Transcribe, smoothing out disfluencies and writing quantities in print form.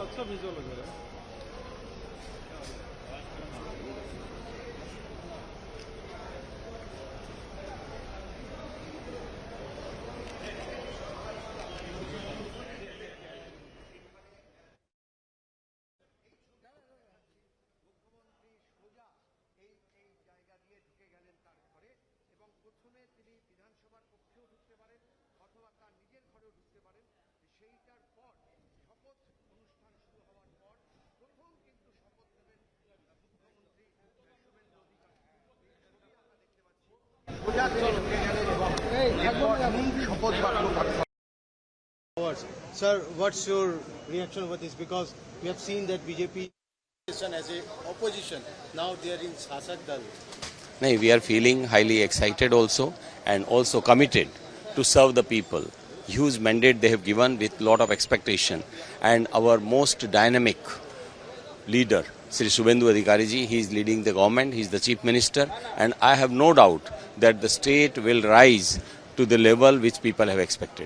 अच्छा विजुअल लग रहा है। Sir, what's your reaction over this? Because we have seen that BJP as a opposition, now they are in Shasak Dal. No, we are feeling highly excited also and also committed to serve the people. Huge mandate they have given with lot of expectation. And our most dynamic leader, Sri Subhendu Adhikari ji, he is leading the government, he is the chief minister, and I have no doubt that the state will rise to the level which people have expected.